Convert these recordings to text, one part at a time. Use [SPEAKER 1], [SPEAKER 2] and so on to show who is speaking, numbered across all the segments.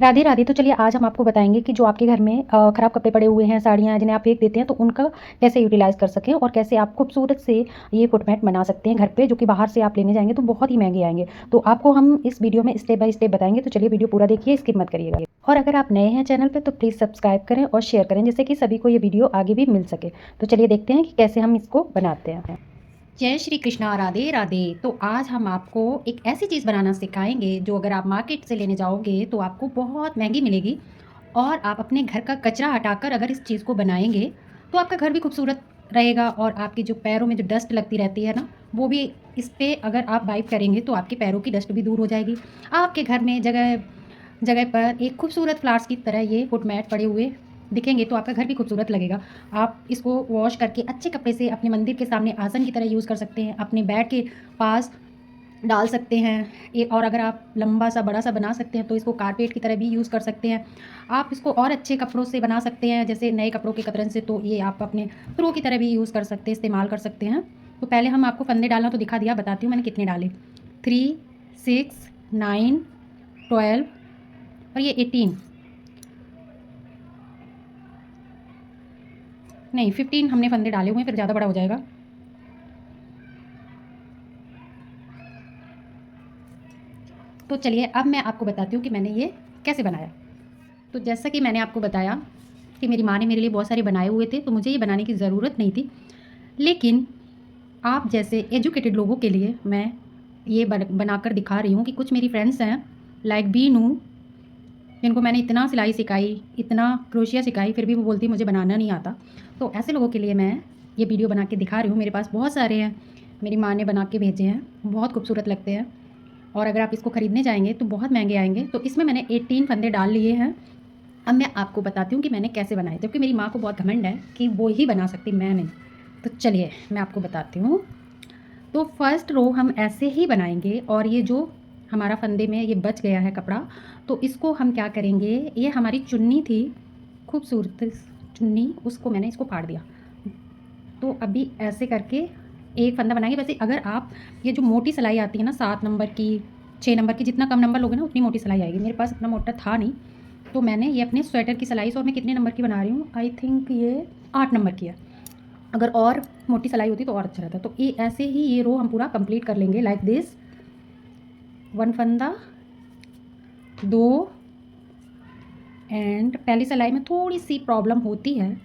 [SPEAKER 1] राधे राधे। तो चलिए आज हम आपको बताएंगे कि जो आपके घर में ख़राब कपड़े पड़े हुए हैं, साड़ियाँ जिन्हें आप फेंक देते हैं, तो उनका कैसे यूटिलाइज़ कर सकें और कैसे आप खूबसूरत से ये फुटमैट बना सकते हैं घर पे, जो कि बाहर से आप लेने जाएंगे तो बहुत ही महंगे आएंगे। तो आपको हम इस वीडियो में स्टेप बाय स्टेप बताएंगे। तो चलिए वीडियो पूरा देखिए, स्किप मत करिएगा। और अगर आप नए हैं चैनल पर तो प्लीज़ सब्सक्राइब करें और शेयर करें, जिससे कि सभी को ये वीडियो आगे भी मिल सके। तो चलिए देखते हैं कि कैसे हम इसको बनाते हैं।
[SPEAKER 2] जय श्री कृष्णा, राधे राधे। तो आज हम आपको एक ऐसी चीज़ बनाना सिखाएंगे जो अगर आप मार्केट से लेने जाओगे तो आपको बहुत महंगी मिलेगी, और आप अपने घर का कचरा हटाकर अगर इस चीज़ को बनाएंगे तो आपका घर भी खूबसूरत रहेगा, और आपके जो पैरों में जो डस्ट लगती रहती है ना, वो भी इस पर अगर आप वाइप करेंगे तो आपके पैरों की डस्ट भी दूर हो जाएगी। आपके घर में जगह जगह पर एक खूबसूरत फ्लावर्स की तरह ये फुट मैट पड़े हुए दिखेंगे तो आपका घर भी खूबसूरत लगेगा। आप इसको वॉश करके अच्छे कपड़े से अपने मंदिर के सामने आसन की तरह यूज़ कर सकते हैं, अपने बेड के पास डाल सकते हैं। और अगर आप लंबा सा बड़ा सा बना सकते हैं तो इसको कारपेट की तरह भी यूज़ कर सकते हैं। आप इसको और अच्छे कपड़ों से बना सकते हैं, जैसे नए कपड़ों के कतरन से, तो ये आप अपने थ्रो की तरह भी यूज़ कर सकते हैं, इस्तेमाल कर सकते हैं। तो पहले हम आपको फंदे डालना तो दिखा दिया, बताती हूँ मैंने कितने डाले। 3, 6, 9, 12 और ये 18 नहीं 15 हमने फंदे डाले हुए हैं, फिर ज़्यादा बड़ा हो जाएगा। तो चलिए अब मैं आपको बताती हूँ कि मैंने ये कैसे बनाया। तो जैसा कि मैंने आपको बताया कि मेरी माँ ने मेरे लिए बहुत सारे बनाए हुए थे, तो मुझे ये बनाने की ज़रूरत नहीं थी। लेकिन आप जैसे एजुकेटेड लोगों के लिए मैं ये बनाकर दिखा रही हूँ कि कुछ मेरी फ्रेंड्स हैं लाइक बीनू, जिनको मैंने इतना सिलाई सिखाई, इतना क्रोशिया सिखाई, फिर भी वो बोलती मुझे बनाना नहीं आता। तो ऐसे लोगों के लिए मैं ये वीडियो बना के दिखा रही हूँ। मेरे पास बहुत सारे हैं, मेरी माँ ने बना के भेजे हैं, बहुत खूबसूरत लगते हैं, और अगर आप इसको ख़रीदने जाएंगे तो बहुत महंगे आएंगे। तो इसमें मैंने 18 फंदे डाल लिए हैं। अब मैं आपको बताती हूँ कि मैंने कैसे बनाए, जबकि मेरी माँ को बहुत घमंड है कि वो ही बना सकती, मैं नहीं। तो चलिए मैं आपको बताती हूँ। तो फर्स्ट रो हम ऐसे ही बनाएंगे, और ये जो हमारा फंदे में ये बच गया है कपड़ा, तो इसको हम क्या करेंगे, ये हमारी चुन्नी थी, खूबसूरत चुन्नी, उसको मैंने इसको फाड़ दिया। तो अभी ऐसे करके एक फंदा बनाएंगे। वैसे अगर आप ये जो मोटी सिलाई आती है ना, 7 नंबर की, 6 नंबर की, जितना कम नंबर लोगे ना उतनी मोटी सिलाई आएगी। मेरे पास इतना मोटा था नहीं, तो मैंने ये अपने स्वेटर की सिलाई, और मैं कितने नंबर की बना रही हूँ, आई थिंक ये 8 नंबर की है। अगर और मोटी सिलाई होती तो और अच्छा रहता। तो ये ऐसे ही ये रो हम पूरा कंप्लीट कर लेंगे लाइक दिस। 1 फंदा, 2, एंड पहली सिलाई में थोड़ी सी प्रॉब्लम होती है,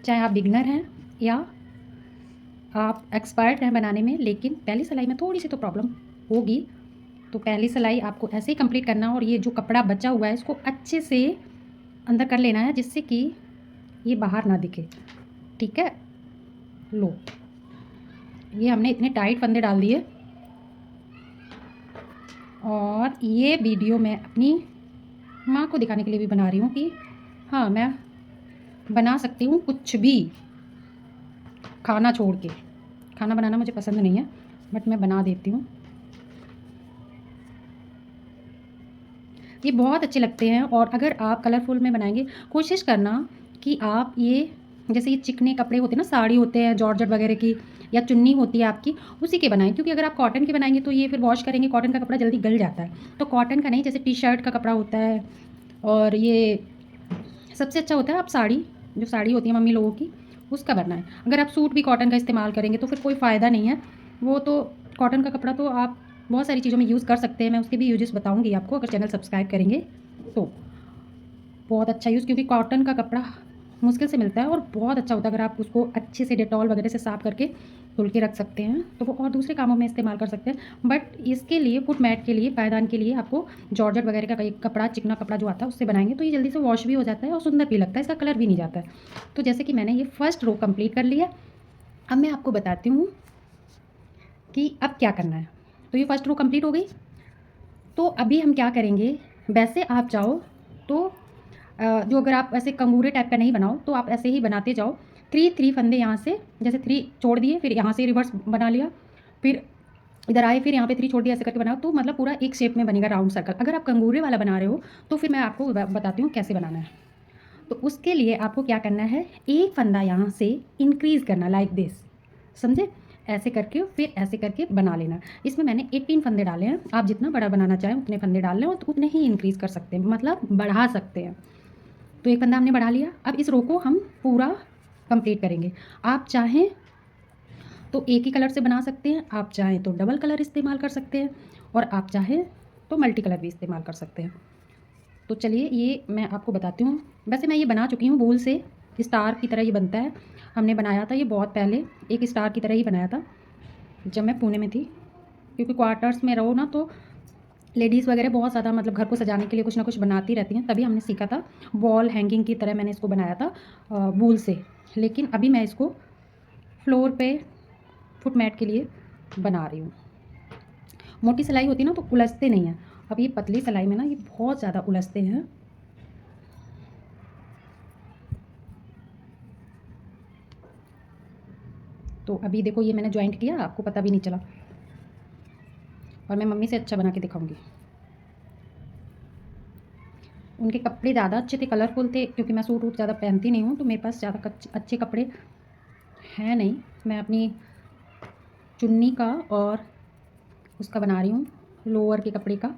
[SPEAKER 2] चाहे आप बिगनर हैं या आप एक्सपर्ट हैं बनाने में, लेकिन पहली सिलाई में थोड़ी सी तो प्रॉब्लम होगी। तो पहली सिलाई आपको ऐसे ही कंप्लीट करना है, और ये जो कपड़ा बचा हुआ है इसको अच्छे से अंदर कर लेना है, जिससे कि ये बाहर ना दिखे। ठीक है, लो ये हमने इतने टाइट फंदे डाल दिए, और ये वीडियो मैं अपनी माँ को दिखाने के लिए भी बना रही हूँ कि हाँ, मैं बना सकती हूँ कुछ भी, खाना छोड़ के। खाना बनाना मुझे पसंद नहीं है, बट मैं बना देती हूँ। ये बहुत अच्छे लगते हैं, और अगर आप कलरफुल में बनाएंगे, कोशिश करना कि आप ये, जैसे ये चिकने कपड़े होते हैं ना, साड़ी होते हैं जॉर्जेट वगैरह की, या चुन्नी होती है आपकी, उसी के बनाएं। क्योंकि अगर आप कॉटन के बनाएंगे तो ये फिर वॉश करेंगे, कॉटन का कपड़ा जल्दी गल जाता है। तो कॉटन का नहीं, जैसे टी शर्ट का कपड़ा होता है, और ये सबसे अच्छा होता है आप साड़ी, जो साड़ी होती है मम्मी लोगों की, उसका बनाएं। अगर आप सूट भी कॉटन का इस्तेमाल करेंगे तो फिर कोई फ़ायदा नहीं है। वो तो कॉटन का कपड़ा तो आप बहुत सारी चीज़ों में यूज़ कर सकते हैं, मैं उसके भी यूजेस बताऊंगी आपको अगर चैनल सब्सक्राइब करेंगे तो। बहुत अच्छा यूज़, क्योंकि कॉटन का कपड़ा मुश्किल से मिलता है, और बहुत अच्छा होता है अगर आप उसको अच्छे से डेटॉल वगैरह से साफ़ करके धुल के रख सकते हैं, तो वो और दूसरे कामों में इस्तेमाल कर सकते हैं। बट इसके लिए, फुट मैट के लिए, पायदान के लिए आपको जॉर्जेट वगैरह का कपड़ा, चिकना कपड़ा जो आता है उससे बनाएंगे तो ये जल्दी से वॉश भी हो जाता है और सुंदर भी लगता है, इसका कलर भी नहीं जाता है। तो जैसे कि मैंने ये फर्स्ट रो कंप्लीट कर लिया, अब मैं आपको बताती हूँ कि अब क्या करना है। तो ये फर्स्ट रो कंप्लीट हो गई, तो अभी हम क्या करेंगे, वैसे आप चाहो तो जो अगर आप ऐसे कंगूरे टाइप का नहीं बनाओ तो आप ऐसे ही बनाते जाओ। 3 फंदे यहाँ से, जैसे 3 छोड़ दिए, फिर यहाँ से रिवर्स बना लिया, फिर इधर आए, फिर यहाँ पे 3 छोड़ दिया, ऐसे करके बनाओ, तो मतलब पूरा एक शेप में बनेगा, राउंड सर्कल। अगर आप कंगूरे वाला बना रहे हो तो फिर मैं आपको बताती हूँ कैसे बनाना है। तो उसके लिए आपको क्या करना है, एक फंदा यहाँ से इंक्रीज़ करना लाइक दिस, समझे। ऐसे करके फिर ऐसे करके बना लेना। इसमें मैंने 18 फंदे डाले हैं। आप जितना बड़ा बनाना चाहें उतने फंदे डाल लें और तो उतने ही इंक्रीज़ कर सकते हैं, मतलब बढ़ा सकते हैं। तो एक फंदा हमने बढ़ा लिया। अब इस रो को हम पूरा कंप्लीट करेंगे। आप चाहें तो एक ही कलर से बना सकते हैं, आप चाहें तो डबल कलर इस्तेमाल कर सकते हैं और आप चाहें तो मल्टी कलर भी इस्तेमाल कर सकते हैं। तो चलिए ये मैं आपको बताती हूँ। वैसे मैं ये बना चुकी हूँ वूल से, स्टार की तरह ये बनता है। हमने बनाया था ये बहुत पहले, एक स्टार की तरह ही बनाया था जब मैं पुणे में थी, क्योंकि क्वार्टर्स में रहो ना तो लेडीज़ वगैरह बहुत ज़्यादा मतलब घर को सजाने के लिए कुछ ना कुछ बनाती रहती हैं, तभी हमने सीखा था। वॉल हैंगिंग की तरह मैंने इसको बनाया था वूल से। लेकिन अभी मैं इसको फ्लोर पे फुट मैट के लिए बना रही हूँ। मोटी सिलाई होती है ना तो उलझते नहीं हैं। अब ये पतली सिलाई में ना ये बहुत ज़्यादा उलझते हैं। तो अभी देखो ये मैंने जॉइंट किया, आपको पता भी नहीं चला, और मैं मम्मी से अच्छा बना के दिखाऊंगी। उनके कपड़े ज़्यादा अच्छे थे, कलरफुल थे, क्योंकि मैं सूट वूट ज़्यादा पहनती नहीं हूँ तो मेरे पास ज़्यादा अच्छे कपड़े हैं नहीं। मैं अपनी चुन्नी का और उसका बना रही हूँ, लोअर के कपड़े का।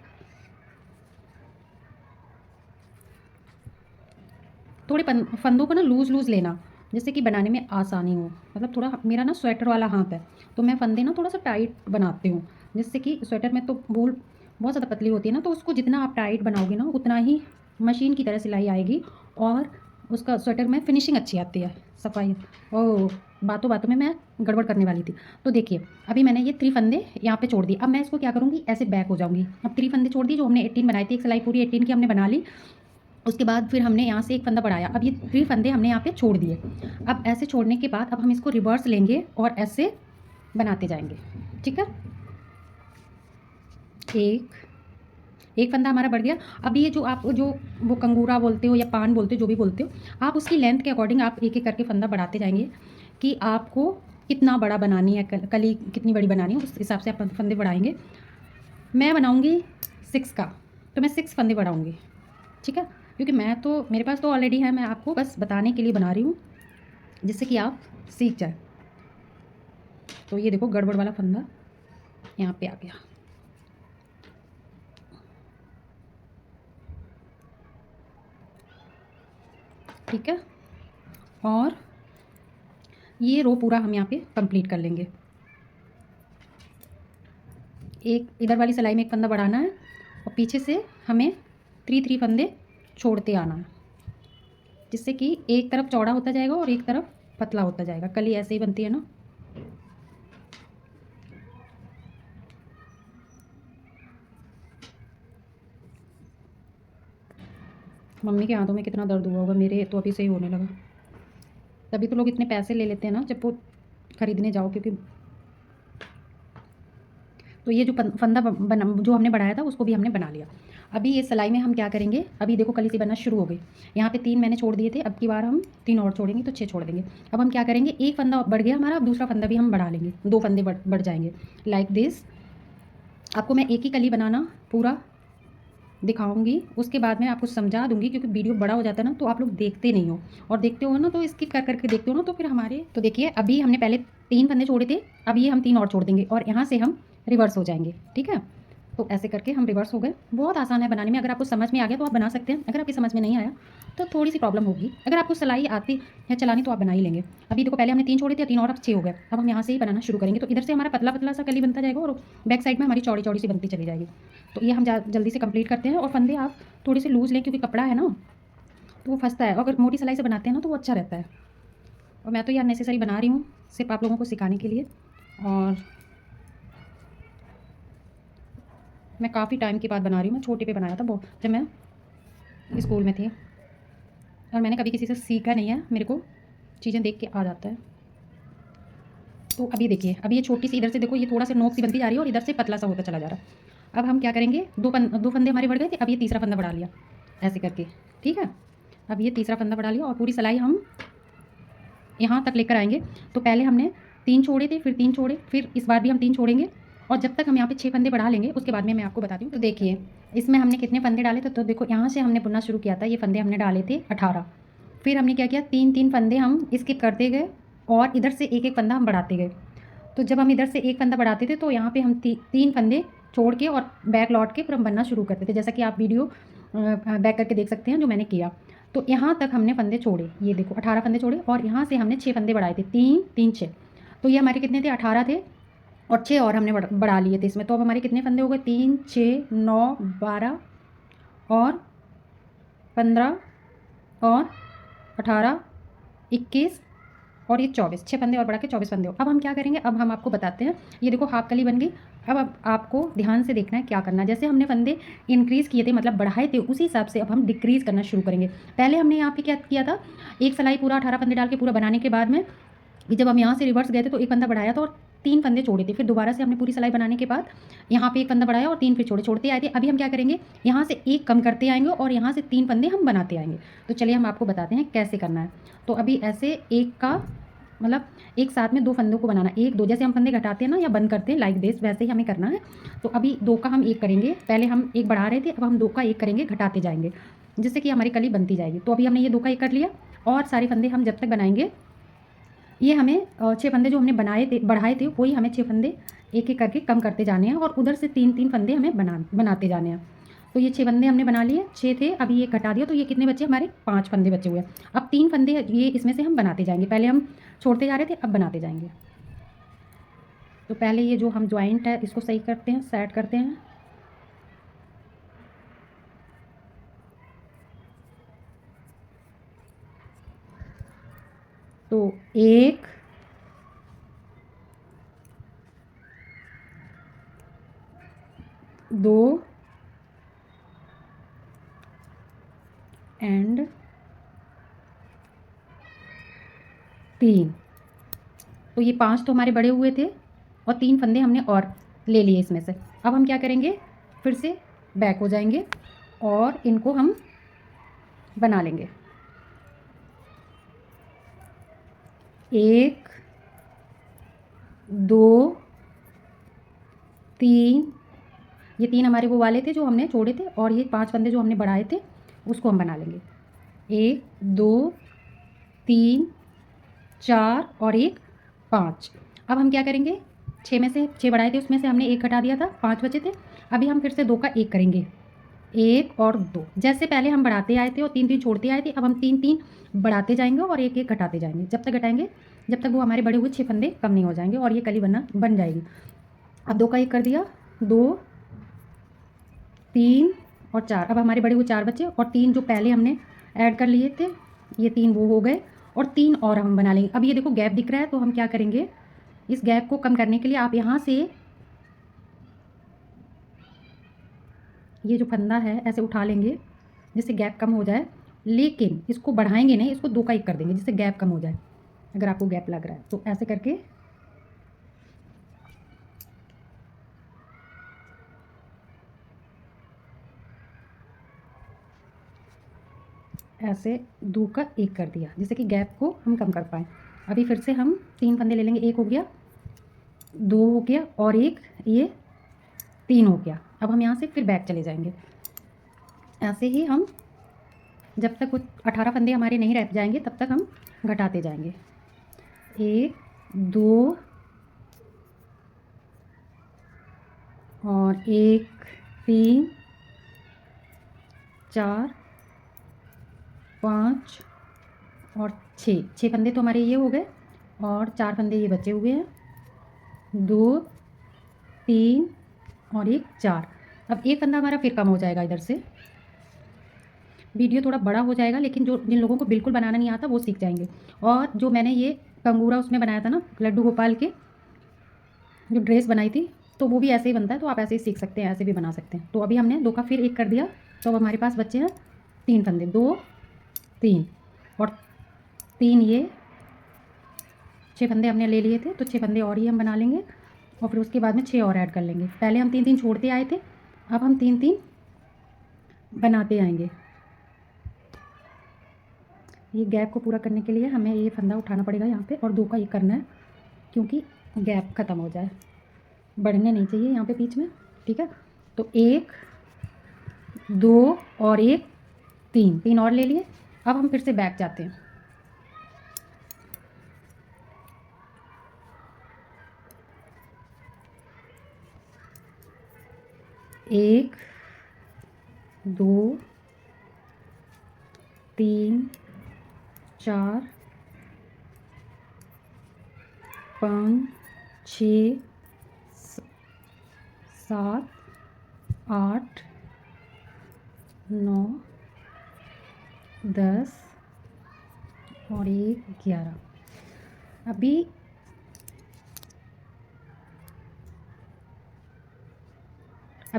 [SPEAKER 2] थोड़े फंदों को ना लूज़ लूज़ लेना, जिससे कि बनाने में आसानी हो। मतलब थोड़ा मेरा ना स्वेटर वाला हाथ है तो मैं फंदे ना थोड़ा सा टाइट बनाती हूँ, जिससे कि स्वेटर में तो वूल बहुत ज़्यादा पतली होती है ना, तो उसको जितना आप टाइट बनाओगे ना उतना ही मशीन की तरह सिलाई आएगी और उसका स्वेटर में फिनिशिंग अच्छी आती है, सफाई। ओ बातों बातों में मैं गड़बड़ करने वाली थी। तो देखिए अभी मैंने ये 3 फंदे यहाँ पे छोड़ दिए। अब मैं इसको क्या करूँगी, ऐसे बैक हो जाऊँगी। अब 3 फंदे छोड़ दिए, जो हमने 18 बनाई थी, एक सिलाई पूरी 18 की हमने बना ली। उसके बाद फिर हमने यहाँ से एक फंदा बढ़ाया। अब ये 3 फंदे हमने यहाँ पे छोड़ दिए। अब ऐसे छोड़ने के बाद अब हम इसको रिवर्स लेंगे और ऐसे बनाते जाएंगे, ठीक है। एक फंदा हमारा बढ़ गया। अब ये जो आप जो वो कंगूरा बोलते हो या पान बोलते हो, जो भी बोलते हो, आप उसकी लेंथ के अकॉर्डिंग आप एक एक करके फंदा बढ़ाते जाएंगे कि आपको कितना बड़ा बनानी है, कली कितनी बड़ी बनानी है, उस हिसाब से आप फंदे बढ़ाएंगे। मैं बनाऊँगी 6 का, तो मैं 6 फंदे बढ़ाऊँगी, ठीक है। क्योंकि मैं तो मेरे पास तो ऑलरेडी है, मैं आपको बस बताने के लिए बना रही हूँ जिससे कि आप सीख जाए। तो ये देखो गड़बड़ वाला फंदा यहाँ पे आ गया, ठीक है। और ये रो पूरा हम यहाँ पे कंप्लीट कर लेंगे। एक इधर वाली सिलाई में एक फंदा बढ़ाना है और पीछे से हमें 3 फंदे छोड़ते आना है, जिससे कि एक तरफ चौड़ा होता जाएगा और एक तरफ पतला होता जाएगा। कली ऐसे ही बनती है ना। मम्मी के हाथों में कितना दर्द हुआ होगा, मेरे तो अभी से ही होने लगा। तभी तो लोग इतने पैसे ले लेते हैं ना जब वो खरीदने जाओ, क्योंकि तो ये जो फंदा जो हमने बढ़ाया था उसको भी हमने बना लिया। अभी ये सिलाई में हम क्या करेंगे, अभी देखो कली सी बनना शुरू हो गई। यहाँ पे 3 मैंने छोड़ दिए थे, अब की बार हम 3 और छोड़ेंगे तो 6 छोड़ देंगे। अब हम क्या करेंगे, एक फंदा बढ़ गया हमारा, अब दूसरा फंदा भी हम बढ़ा लेंगे, 2 फंदे बढ़ जाएंगे लाइक दिस। आपको मैं एक ही कली बनाना पूरा दिखाऊंगी, उसके बाद में आपको समझा दूंगी, क्योंकि वीडियो बड़ा हो जाता है ना तो आप लोग देखते नहीं हो, और देखते हो ना तो स्किप कर करके देखते हो ना, तो फिर हमारे तो देखिए अभी हमने पहले 3 फंदे छोड़े थे, अब ये हम 3 और छोड़ देंगे और यहाँ से हम रिवर्स हो जाएंगे, ठीक है। तो ऐसे करके हम रिवर्स हो गए। बहुत आसान है बनाने में, अगर आपको समझ में आ गया तो आप बना सकते हैं, अगर आपकी समझ में नहीं आया तो थोड़ी सी प्रॉब्लम होगी। अगर आपको सिलाई आती है चलानी तो आप बना ही लेंगे। अभी देखो पहले हमने 3 छोड़े थे, 3 और अब 6 हो गए। अब हम यहाँ से ही बनाना शुरू करेंगे, तो इधर से हमारा पतला पतला सा कली बनता जाएगा और बैक साइड में हमारी चौड़ी चौड़ी सी बनती चली जाएगी। तो ये हम जल्दी से कंप्लीट करते हैं। और फंदे आप थोड़े से लूज़ लें, क्योंकि कपड़ा है ना तो वो फंसता है, अगर मोटी सिलाई से बनाते हैं ना तो वो अच्छा रहता है। और मैं तो यार नेसेसरी बना रही हूँ सिर्फ आप लोगों को सिखाने के लिए, और मैं काफ़ी टाइम के बाद बना रही हूँ। मैं छोटे पे बनाया था जब मैं स्कूल में थी, और मैंने कभी किसी से सीखा नहीं है, मेरे को चीज़ें देख के आ जाता है। तो अभी देखिए अभी ये छोटी सी इधर से देखो ये थोड़ा सा नोक सी बनती जा रही है और इधर से पतला सा होता चला जा रहा है। अब हम क्या करेंगे, 2 फंदे हमारे बढ़ गए थे, अब ये तीसरा फंदा बढ़ा लिया ऐसे करके, ठीक है। अब ये तीसरा फंदा बढ़ा लिया और पूरी सिलाई हम यहाँ तक लेकर आएंगे। तो पहले हमने 3 छोड़े थे, फिर 3 छोड़े, फिर इस बार भी हम 3 छोड़ेंगे, और जब तक हम यहाँ पे 6 फंदे बढ़ा लेंगे उसके बाद में मैं आपको बताती हूँ। तो देखिए इसमें हमने कितने फंदे डाले थे, तो देखो यहाँ से हमने बुनना शुरू किया था, ये फंदे हमने डाले थे 18। फिर हमने क्या किया, 3 फंदे हम स्किप करते गए और इधर से एक एक फंदा हम बढ़ाते गए। तो जब हम इधर से एक फंदा बढ़ाते थे तो यहाँ पे हम 3 फंदे छोड़ के और बैक लौट के फिर हम बनना शुरू करते थे, जैसा कि आप वीडियो बैक करके देख सकते हैं जो मैंने किया। तो यहाँ तक हमने फंदे छोड़े, ये देखो 18 फंदे छोड़े और यहाँ से हमने 6 फंदे बढ़ाए थे, 3 3 6। तो ये हमारे कितने थे, 18 थे और 6 और हमने बढ़ा लिए थे इसमें। तो अब हमारे कितने फंदे हो गए, 3 6 9 12 और 15 और 18 21 और ये 24, 6 फंदे और बढ़ा के 24 फंदे हो। अब हम क्या करेंगे, अब हम आपको बताते हैं। ये देखो हाफ कली बन गई। अब आपको ध्यान से देखना है क्या करना है। जैसे हमने फंदे इंक्रीज़ किए थे, मतलब बढ़ाए थे, उसी हिसाब से अब हम डिक्रीज़ करना शुरू करेंगे। पहले हमने यहाँ पे क्या किया था, एक सिलाई पूरा 18 फंदे डाल के पूरा बनाने के बाद में जब हम यहाँ से रिवर्स गए थे तो एक फंदा बढ़ाया था और 3 फंदे छोड़े थे। फिर दोबारा से हमने पूरी सिलाई बनाने के बाद यहाँ पे एक फंदा बढ़ाया और 3 फिर छोड़ते आए थे। अभी हम क्या करेंगे, यहाँ से एक कम करते आएंगे और यहाँ से 3 फंदे हम बनाते आएंगे। तो चलिए हम आपको बताते हैं कैसे करना है। तो अभी ऐसे एक का मतलब एक साथ में 2 फंदों को बनाना, 1 2 जैसे हम फंदे घटाते हैं ना या बंद करते हैं लाइक दिस, वैसे ही हमें करना है। तो अभी 2 का हम 1 करेंगे, पहले हम 1 बढ़ा रहे थे, अब हम 2 का 1 करेंगे, घटाते जाएंगे जिससे कि हमारी कली बनती जाएगी। तो अभी हमने ये 2 का 1 कर लिया और सारे फंदे हम जब तक बनाएंगे, ये हमें 6 फंदे जो हमने बनाए थे बढ़ाए थे वही हमें 6 फंदे एक एक करके कम करते जाने हैं और उधर से 3 3 फंदे हमें बनाते जाने हैं। तो ये 6 फंदे हमने बना लिए, 6 थे, अभी ये घटा दिया तो ये कितने बचे हमारे, 5 फंदे बचे हुए हैं। अब 3 फंदे ये इसमें से हम बनाते जाएंगे, पहले हम छोड़ते जा रहे थे अब बनाते जाएंगे। तो पहले ये जो हम ज्वाइंट है इसको सही करते हैं, सेट करते हैं। तो 1 2 एंड 3। तो ये 5 तो हमारे बड़े हुए थे और 3 फंदे हमने और ले लिए इसमें से। अब हम क्या करेंगे, फिर से बैक हो जाएंगे और इनको हम बना लेंगे। 1 2 3, ये 3 हमारे वो वाले थे जो हमने छोड़े थे और ये 5 फंदे जो हमने बढ़ाए थे उसको हम बना लेंगे। 1 2 3 4 और 1 5। अब हम क्या करेंगे, 6 में से 6 बढ़ाए थे उसमें से हमने 1 घटा दिया था, 5 बचे थे। अभी हम फिर से 2 का 1 करेंगे, 1 और 2। जैसे पहले हम बढ़ाते आए थे और 3 3 छोड़ते आए थे, अब हम 3 3 बढ़ाते जाएंगे और 1 1 घटाते जाएंगे, जब तक घटाएंगे जब तक वो हमारे बड़े हुए 6 फंदे कम नहीं हो जाएंगे और ये कली बन जाएगी। अब 2 का 1 कर दिया, 2 3 और 4। अब हमारे बड़े हुए 4 बचे और 3 जो पहले हमने ऐड कर लिए थे, ये 3 वो हो गए और 3 और हम बना लेंगे। अब ये देखो गैप दिख रहा है, तो हम क्या करेंगे, इस गैप को कम करने के लिए आप यहाँ से ये जो फंदा है ऐसे उठा लेंगे जिससे गैप कम हो जाए, लेकिन इसको बढ़ाएंगे नहीं, इसको 2 का 1 कर देंगे जिससे गैप कम हो जाए। अगर आपको गैप लग रहा है तो ऐसे करके ऐसे 2 का 1 कर दिया जिससे कि गैप को हम कम कर पाएँ। अभी फिर से हम 3 फंदे ले लेंगे, 1 हो गया, 2 हो गया और 1 ये 3 हो गया। अब हम यहाँ से फिर बैक चले जाएंगे। ऐसे ही हम जब तक कुछ 18 फंदे हमारे नहीं रह जाएंगे तब तक हम घटाते जाएंगे। 1 2 और 1 3 4 5 और 6 फंदे तो हमारे ये हो गए और 4 फंदे ये बचे हुए हैं, 2 3 और 1 4। अब एक फंदा हमारा फिर कम हो जाएगा, इधर से वीडियो थोड़ा बड़ा हो जाएगा, लेकिन जिन लोगों को बिल्कुल बनाना नहीं आता वो सीख जाएंगे। और जो मैंने ये कंगूरा उसमें बनाया था ना, लड्डू गोपाल के जो ड्रेस बनाई थी, तो वो भी ऐसे ही बनता है, तो आप ऐसे ही सीख सकते हैं, ऐसे भी बना सकते हैं। तो अभी हमने 2 का फिर 1 कर दिया, तो अब हमारे पास बच्चे हैं 3 फंदे, 2 3 और 3 ये 6 फंदे हमने ले लिए थे, तो 6 फंदे और ही हम बना लेंगे और फिर उसके बाद में 6 और ऐड कर लेंगे। पहले हम 3 3 छोड़ते आए थे, अब हम 3 3 बनाते आएंगे। ये गैप को पूरा करने के लिए हमें ये फंदा उठाना पड़ेगा यहाँ पे और 2 का 1 करना है, क्योंकि गैप ख़त्म हो जाए, बढ़ने नहीं चाहिए यहाँ पे बीच में, ठीक है। तो 1 2 और 1 3 और ले लिए। अब हम फिर से बैक जाते हैं। 1 2 3 4 5 6 7 8 9 10 और 1 11। अभी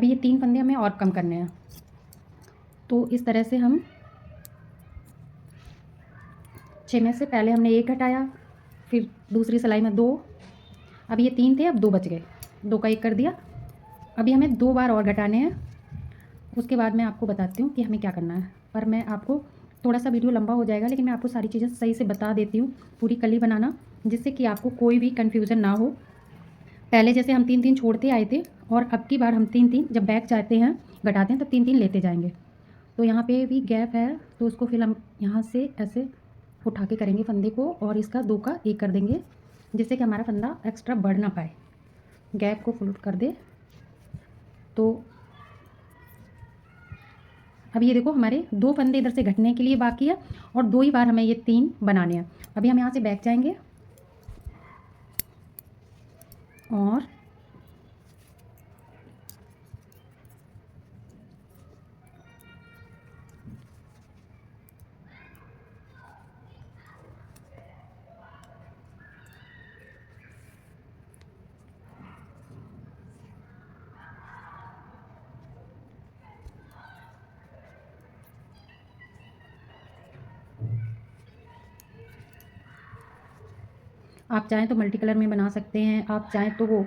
[SPEAKER 2] ये 3 फंदे हमें और कम करने हैं। तो इस तरह से हम 6 में से पहले हमने 1 घटाया, फिर दूसरी सिलाई में 2, अब ये 3 थे, अब 2 बच गए, 2 का 1 कर दिया। अभी हमें 2 बार और घटाने हैं। उसके बाद मैं आपको बताती हूँ कि हमें क्या करना है, पर मैं आपको थोड़ा सा वीडियो लंबा हो जाएगा, लेकिन मैं आपको सारी चीज़ें सही से बता देती हूँ, पूरी कली बनाना, जिससे कि आपको कोई भी कन्फ्यूज़न ना हो। पहले जैसे हम 3-3 छोड़ते आए थे, और अब की बार हम 3-3 जब बैक जाते हैं, घटाते हैं, तब 3-3 लेते जाएंगे। तो यहाँ पे भी गैप है, तो उसको फिर हम यहाँ से ऐसे उठा के करेंगे फंदे को, और इसका 2 का 1 कर देंगे, जिससे कि हमारा फंदा एक्स्ट्रा बढ़ ना पाए। गैप को फुल कर दे। तो अब ये देखो, हमारे 2 फंदे इधर से घटने के लिए बाकी है, और 2 ही बार हमें ये 3 बनाने हैं। अभी हम यहाँ से बैक जाएंगे, और आप चाहें तो मल्टी कलर में बना सकते हैं, आप चाहें तो वो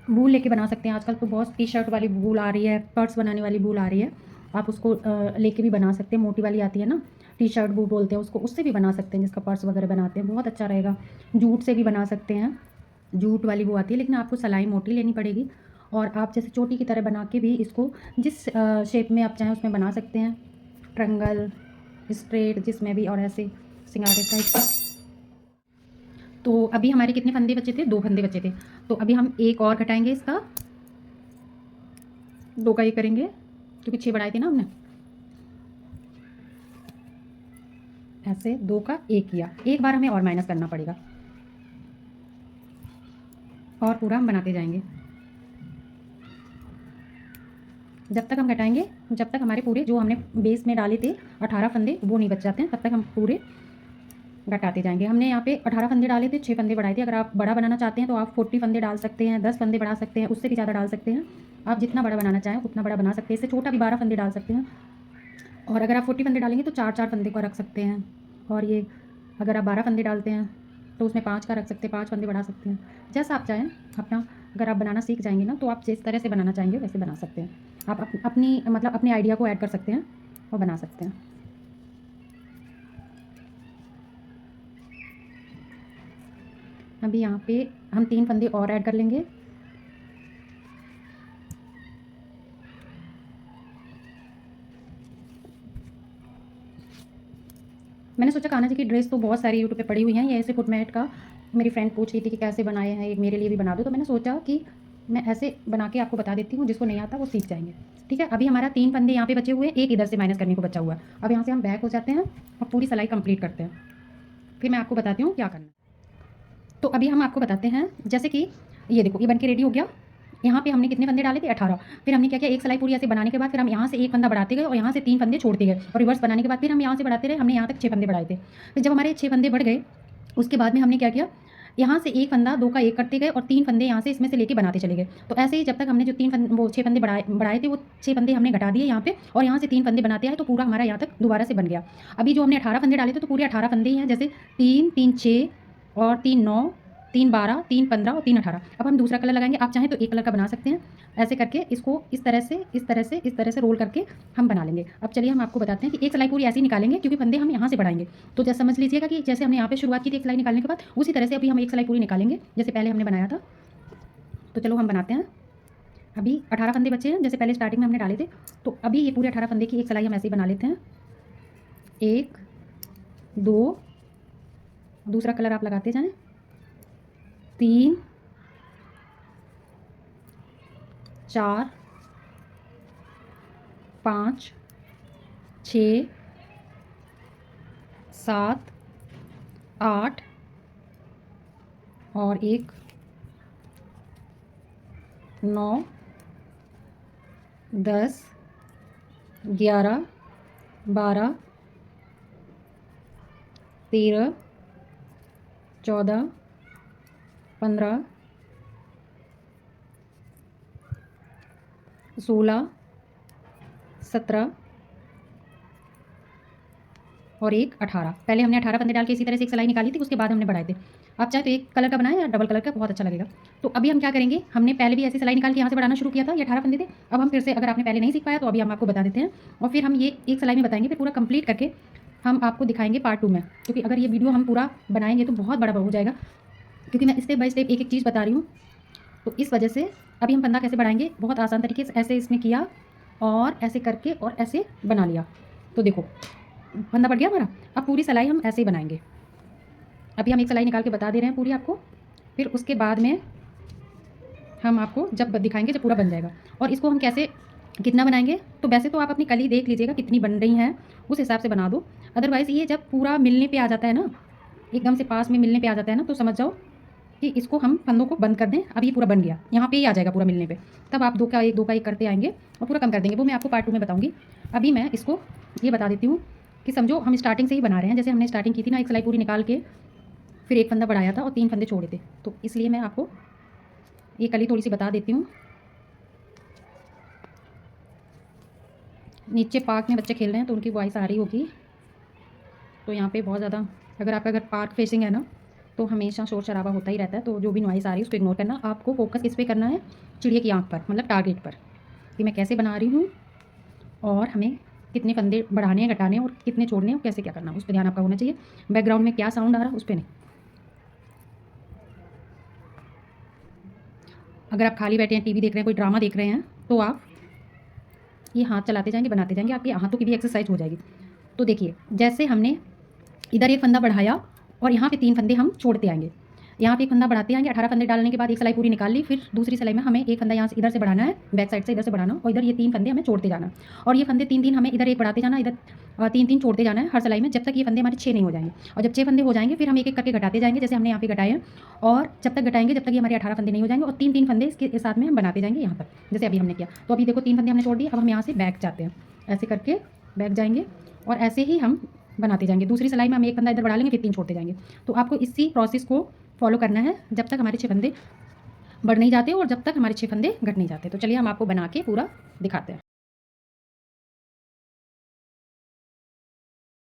[SPEAKER 2] वूल लेके बना सकते हैं। आजकल तो बहुत टी शर्ट वाली वूल आ रही है, पर्स बनाने वाली वूल आ रही है, आप उसको लेके भी बना सकते हैं। मोटी वाली आती है ना, टी शर्ट वूल बोलते हैं उसको, उससे भी बना सकते हैं, जिसका पर्स वगैरह बनाते हैं, बहुत अच्छा रहेगा। जूट से भी बना सकते हैं, जूट वाली वो आती है, लेकिन आपको सिलाई मोटी लेनी पड़ेगी। और आप जैसे चोटी की तरह बना के भी इसको जिस शेप में आप चाहें उसमें बना सकते हैं, ट्रंगल, स्ट्रेट, जिसमें भी, और ऐसे सिंगारे टाइप। तो अभी हमारे कितने फंदे बचे थे? 2 फंदे बचे थे। तो अभी हम 1 और घटाएंगे, इसका 2 का 1 करेंगे, क्योंकि 6 बढ़ाए थे ना हमने। ऐसे 2 का 1 किया, एक बार हमें और माइनस करना पड़ेगा, और पूरा हम बनाते जाएंगे जब तक हम घटाएंगे, जब तक हमारे पूरे जो हमने बेस में डाले थे 18 फंदे वो नहीं बच जाते हैं, तब तक हम पूरे घटाते जाएंगे। हमने यहाँ पे 18 फंदे डाले थे, 6 फंदे बढ़ाए थे। अगर आप बड़ा बनाना चाहते हैं तो आप 40 फंदे डाल सकते हैं, 10 फंदे बढ़ा सकते हैं, उससे भी ज़्यादा डाल सकते हैं। आप जितना बड़ा बनाना चाहें उतना बड़ा बना सकते हैं। इससे छोटा भी 12 फंदे डाल सकते हैं। और अगर आप 40 फंदे डालेंगे तो 4-4 फंदे का रख सकते हैं। और ये अगर आप 12 फंदे डालते हैं तो उसमें 5 का रख सकते हैं, 5 फंदे बढ़ा सकते हैं, जैसा आप चाहें अपना। अगर आप बनाना सीख जाएंगे ना, तो आप जिस तरह से बनाना चाहेंगे वैसे बना सकते हैं। आप अपनी मतलब अपने आइडिया को ऐड कर सकते हैं और बना सकते हैं। अभी यहाँ पे हम 3 फंदे और ऐड कर लेंगे। मैंने सोचा कान्हा जी की ड्रेस तो बहुत सारी यूट्यूब पे पड़ी हुई हैं, ये ऐसे फुटमेट का मेरी फ्रेंड पूछ रही थी कि कैसे बनाए हैं, एक मेरे लिए भी बना दो। तो मैंने सोचा कि मैं ऐसे बना के आपको बता देती हूँ, जिसको नहीं आता वो सीख जाएंगे। ठीक है, अभी हमारा 3 फंदे यहाँ पे बचे हुए हैं, एक इधर से माइनस करने को बचा हुआ है। अब यहाँ से हम बैक हो जाते हैं और पूरी सिलाई कंप्लीट करते हैं, फिर मैं आपको बताती हूँ क्या करना है। तो अभी हम आपको बताते हैं, जैसे कि ये देखो, ये बन के रेडी हो गया। यहाँ पे हमने कितने फंदे डाले थे? 18। फिर हमने क्या किया, एक सिलाई पूरी ऐसे बनाने के बाद फिर हम यहाँ से एक फंदा बढ़ाते गए, और यहाँ से 3 फंदे छोड़ते गए, और रिवर्स बनाने के बाद फिर हम यहाँ से बढ़ाते रहे। हमने यहाँ तक 6 फंदे बढ़ाए थे। फिर जब हमारे 6 फंदे बढ़ गए, उसके बाद में हमने क्या किया, यहाँ से एक फंदा 2 का 1 करते गए, और 3 फंदे यहाँ से इसमें से लेके बनाते चले गए। तो ऐसे ही जब तक हमने जो 6 फंदे बढ़ाए थे, वो 6 फंदे हमने घटा दिए यहाँ पे, और यहाँ से 3 फंदे बनाते आए, तो पूरा हमारा यहाँ तक दोबारा से बन गया। अभी जो हमने 18 फंदे डाले थे, तो पूरे 18 फंदे ही हैं, जैसे 3 3 6 और 3 9 3 12 3 15 और 3 18। अब हम दूसरा कलर लगाएंगे, आप चाहें तो एक कलर का बना सकते हैं। ऐसे करके इसको इस तरह से इस तरह से इस तरह से रोल करके हम बना लेंगे। अब चलिए हम आपको बताते हैं कि एक सिलाई पूरी ऐसे ही निकालेंगे, क्योंकि फंदे हम यहाँ से बढ़ाएंगे। तो जैसे समझ लीजिएगा कि जैसे हमने यहाँ पे शुरुआत की थी एक सिलाई निकालने के बाद, उसी तरह से अभी हम एक सिलाई पूरी निकालेंगे, जैसे पहले हमने बनाया था। तो चलो हम बनाते हैं। अभी 18 फंदे बचे हैं, जैसे पहले स्टार्टिंग में हमने डाले थे। तो अभी ये पूरे 18 फंदे की एक सिलाई हम ऐसे ही बना लेते हैं। 1 2, दूसरा कलर आप लगाते जाएं, 3 4 5 6 7 8 और एक 9 10 11 12 13 14 15 16 17 और एक 18। पहले हमने 18 फंदे डाल के इसी तरह से एक सिलाई निकाली थी, उसके बाद हमने बढ़ाए थे। आप चाहे तो एक कलर का बनाएं या डबल कलर का, बहुत अच्छा लगेगा। तो अभी हम क्या करेंगे, हमने पहले भी ऐसी सिलाई निकाल के यहाँ से बढ़ाना शुरू किया था, ये 18 फंदे थे। अब हम फिर से, अगर आपने पहले नहीं सीख पाया तो अभी हम आपको बता देते हैं, और फिर हम ये एक सिलाई में बताएंगे, फिर पूरा कंप्लीट करके हम आपको दिखाएंगे पार्ट 2 में। क्योंकि अगर ये वीडियो हम पूरा बनाएंगे तो बहुत बड़ा हो जाएगा, क्योंकि मैं स्टेप बाय स्टेप एक एक चीज़ बता रही हूँ। तो इस वजह से अभी हम फंदा कैसे बढ़ाएंगे, बहुत आसान तरीके से। ऐसे इसने किया और ऐसे करके और ऐसे बना लिया, तो देखो फंदा बढ़ गया हमारा। अब पूरी सिलाई हम ऐसे ही बनाएंगे। अभी हम एक सिलाई निकाल के बता दे रहे हैं पूरी आपको, फिर उसके बाद में हम आपको जब दिखाएंगे जब पूरा बन जाएगा। और इसको हम कैसे कितना बनाएंगे, तो वैसे तो आप अपनी कली देख लीजिएगा कितनी बन रही हैं, उस हिसाब से बना दो। अदरवाइज़ ये जब पूरा मिलने पे आ जाता है ना, एकदम से पास में मिलने पे आ जाता है ना, तो समझ जाओ कि इसको हम फंदों को बंद कर दें। अब ये पूरा बन गया, यहाँ पे ही आ जाएगा पूरा मिलने पे, तब आप 2 का 1 करते आएंगे और पूरा कम कर देंगे। वो मैं आपको पार्ट 2 में बताऊँगी। अभी मैं इसको ये बता देती हूँ कि समझो हम स्टार्टिंग से ही बना रहे हैं। जैसे हमने स्टार्टिंग की थी ना, एक सिलाई पूरी निकाल के फिर एक फंदा बढ़ाया था और 3 फंदे छोड़े थे, तो इसलिए मैं आपको ये कली थोड़ी सी बता देती हूँ। नीचे पार्क में बच्चे खेल रहे हैं तो उनकी वॉइस आ रही होगी, तो यहाँ पे बहुत ज़्यादा, अगर आपका घर पार्क फेसिंग है ना, तो हमेशा शोर शराबा होता ही रहता है। तो जो भी नॉइस आ रही है उसको इग्नोर करना। आपको फोकस किस पे करना है, चिड़िया की आँख पर, मतलब टारगेट पर, कि मैं कैसे बना रही हूँ और हमें कितने फंदे बढ़ाने हैं, घटाने हैं और कितने छोड़ने हैं और कैसे क्या करना है, उस पर ध्यान आपका होना चाहिए। बैकग्राउंड में क्या साउंड आ रहा है उस पर नहीं। अगर आप खाली बैठे हैं, टीवी देख रहे हैं, कोई ड्रामा देख रहे हैं, तो आप ये हाथ चलाते जाएंगे, बनाते जाएंगे, आपके हाथों की भी एक्सरसाइज हो जाएगी। तो देखिए, जैसे हमने इधर एक फंदा बढ़ाया और यहाँ पे 3 फंदे हम छोड़ते आएंगे, यहाँ पे एक फंदा बढ़ाते आएंगे। 18 फंदे डालने के बाद एक सिलाई पूरी निकाल ली, फिर दूसरी सिलाई में हमें एक फंदा यहाँ से इधर से बढ़ाना है, बैक साइड से इधर से बढ़ाना, और इधर ये 3 फंदे हमें छोड़ते जाना। और ये फंदे 3 हमें इधर एक बढ़ाते जाना, इधर 3 छोड़ते जाना है हर सिलाई में, जब तक ये फंदे हमारे 6 नहीं हो जाएंगे। और जब 6 फंदे हो जाएंगे फिर हम एक एक करके घटाते जाएंगे, जैसे हमने यहाँ पे घटाए हैं। और जब तक घटाएंगे जब तक ये हमारे 18 फंदे नहीं हो जाएंगे, और 3 फंदे इसके साथ में हम बनाते जाएंगे यहाँ तक, जैसे अभी हमने किया। तो अभी देखो 3 फंदे हमने छोड़ दिए, अब हम यहाँ से बैक जाते हैं, ऐसे करके बैक जाएंगे और ऐसे ही हम बनाते जाएंगे। दूसरी सिलाई में हम एक फंदा इधर बढ़ा लेंगे, फिर 3 छोड़ते जाएंगे। तो आपको इसी प्रोसेस को फॉलो करना है जब तक हमारे 6 फंदे बढ़ नहीं जाते और जब तक हमारे 6 फंदे घट नहीं जाते। तो चलिए हम आपको बना के पूरा दिखाते हैं।